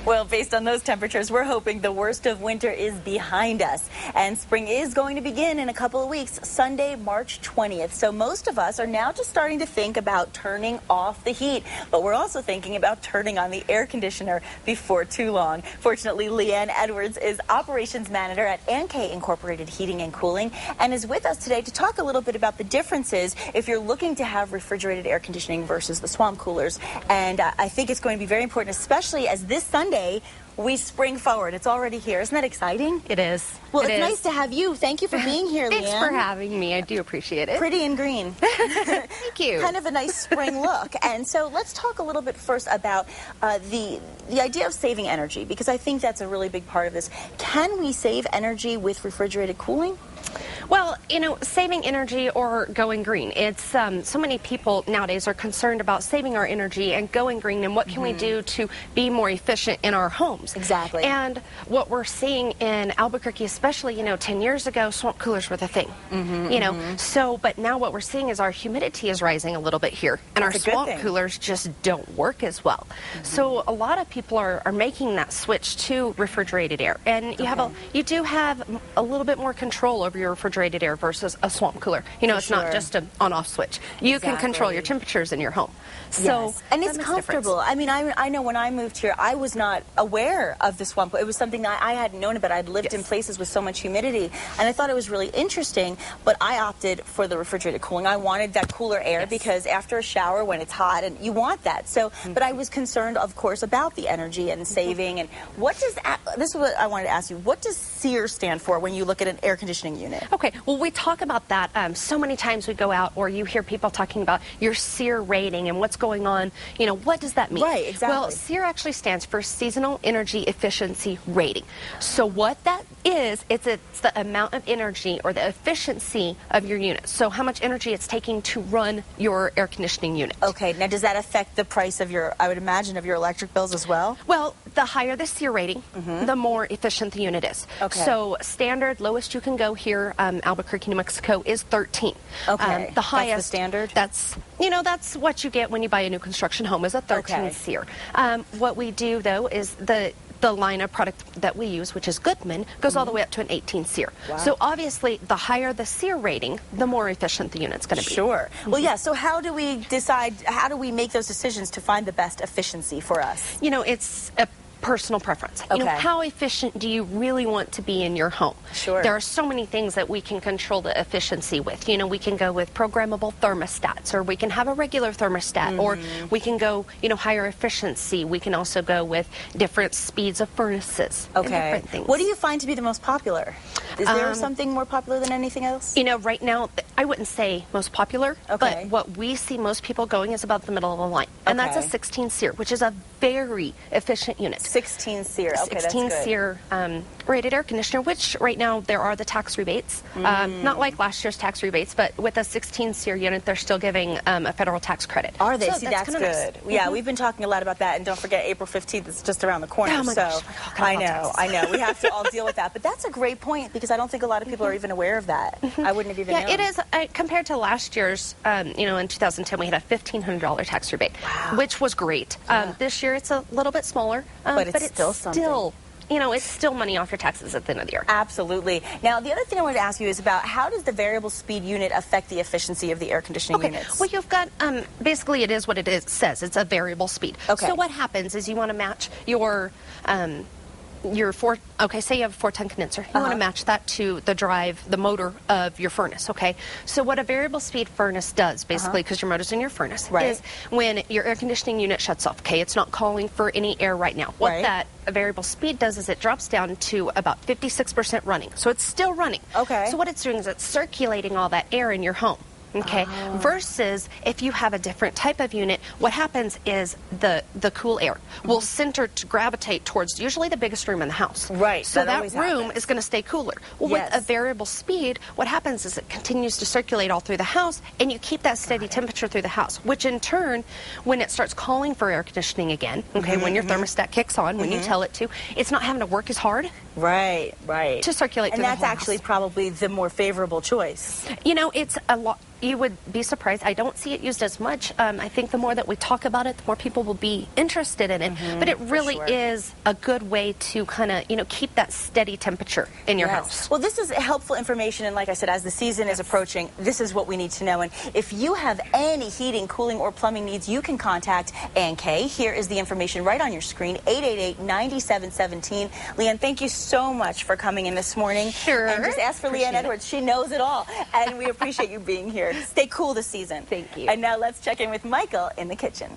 Well, based on those temperatures, we're hoping the worst of winter is behind us. And spring is going to begin in a couple of weeks, Sunday, March 20th. So most of us are now just starting to think about turning off the heat. But we're also thinking about turning on the air conditioner before too long. Fortunately, Leighan Edwards is Operations Manager at Ancae Incorporated Heating and Cooling and is with us today to talk a little bit about the differences if you're looking to have refrigerated air conditioning versus the swamp coolers. And I think it's going to be very important, especially as this Sunday we spring forward. It's already here. Isn't that exciting? It is. Well, it's nice to have you. Thank you for being here, Leighan. Thanks for having me. I do appreciate it. Pretty and green. Thank you. Kind of a nice spring look. And so let's talk a little bit first about the idea of saving energy, because I think that's a really big part of this. Can we save energy with refrigerated cooling? Well, you know, saving energy or going green. It's so many people nowadays are concerned about saving our energy and going green and what can we do to be more efficient in our homes. Exactly. And what we're seeing in Albuquerque, especially, 10 years ago, swamp coolers were the thing. So, but now what we're seeing is our humidity is rising a little bit here, and our swamp coolers just don't work as well. So a lot of people are making that switch to refrigerated air, and you do have a little bit more control over your refrigerated air versus a swamp cooler. It's not just an on-off switch. You can control your temperatures in your home. So and it's comfortable. I mean, I know when I moved here, I was not aware of the swamp. It was something that I hadn't known about. I'd lived in places with so much humidity, and I thought it was really interesting, but I opted for the refrigerated cooling. I wanted that cooler air because after a shower when it's hot, and you want that. So, but I was concerned, of course, about the energy and saving. And what does, this is what I wanted to ask you, what does SEER stand for when you look at an air conditioning unit? Okay, well, we talk about that so many times we go out, or you hear people talking about your SEER rating and what's going on. What does that mean? Right, exactly. Well, SEER actually stands for Seasonal Energy Efficiency Rating. So what that is, it's the amount of energy or the efficiency of your unit. So how much energy it's taking to run your air conditioning unit. Okay, now does that affect the price of your, I would imagine, of your electric bills as well? Well, the higher the SEER rating, the more efficient the unit is. Okay. So standard, lowest you can go here, Albuquerque, New Mexico, is 13. Okay. The highest. That's the standard? That's what you get when you buy a new construction home, is a 13 SEER. What we do, though, is the line of product that we use, which is Goodman, goes all the way up to an 18 SEER. Wow. So obviously, the higher the SEER rating, the more efficient the unit's going to be. Sure. Well, yeah, so how do we decide, how do we make those decisions to find the best efficiency for us? It's a personal preference. How efficient do you really want to be in your home? Sure. There are so many things that we can control the efficiency with. We can go with programmable thermostats, or we can have a regular thermostat, or we can go, higher efficiency. We can also go with different speeds of furnaces. Okay. And different things. What do you find to be the most popular? Is there something more popular than anything else? Right now, I wouldn't say most popular, but what we see most people going is about the middle of the line. And that's a 16 SEER, which is a very efficient unit. 16 SEER. Okay, 16 SEER rated air conditioner, which right now there are the tax rebates. Not like last year's tax rebates, but with a 16 SEER unit, they're still giving a federal tax credit. Are they? So See, that's good. Nice. Yeah, we've been talking a lot about that, and don't forget April 15th is just around the corner. Oh my gosh. I know. We have to all deal with that. But that's a great point, because I don't think a lot of people are even aware of that. I wouldn't have even known. It is. Compared to last year's, in 2010, we had a $1,500 tax rebate, which was great. This year, it's a little bit smaller, but it's still something. It's still money off your taxes at the end of the year. Absolutely. Now, the other thing I wanted to ask you is about how does the variable speed unit affect the efficiency of the air conditioning units? Well, you've got, basically it is what it says. It's a variable speed. Okay. So what happens is you want to match your say you have a 4-ton condenser. You want to match that to the motor of your furnace, okay? So what a variable speed furnace does, basically, because your motor's in your furnace, is when your air conditioning unit shuts off, okay? It's not calling for any air right now. What that variable speed does is it drops down to about 56% running. So it's still running. Okay. So what it's doing is it's circulating all that air in your home. Okay, versus if you have a different type of unit, what happens is the cool air will center to gravitate towards usually the biggest room in the house. Right. So that room is going to stay cooler. Well, with a variable speed, what happens is it continues to circulate all through the house, and you keep that steady temperature through the house, which in turn, when it starts calling for air conditioning again, okay, when your thermostat kicks on, when you tell it to, it's not having to work as hard. Right. To circulate through the And that's whole actually house. probably the more favorable choice. You know, it's a lot. You would be surprised. I don't see it used as much. I think the more that we talk about it, the more people will be interested in it. But it really is a good way to kind of, you know, keep that steady temperature in your house. Well, this is helpful information, and like I said, as the season is approaching, this is what we need to know. And if you have any heating, cooling, or plumbing needs, you can contact Ancae. Here is the information right on your screen, 888-9717. Leighan, thank you so much for coming in this morning. Sure. And just ask for Leighan Edwards. She knows it all. And we appreciate you being here. Stay cool this season. Thank you. And now let's check in with Michael in the kitchen.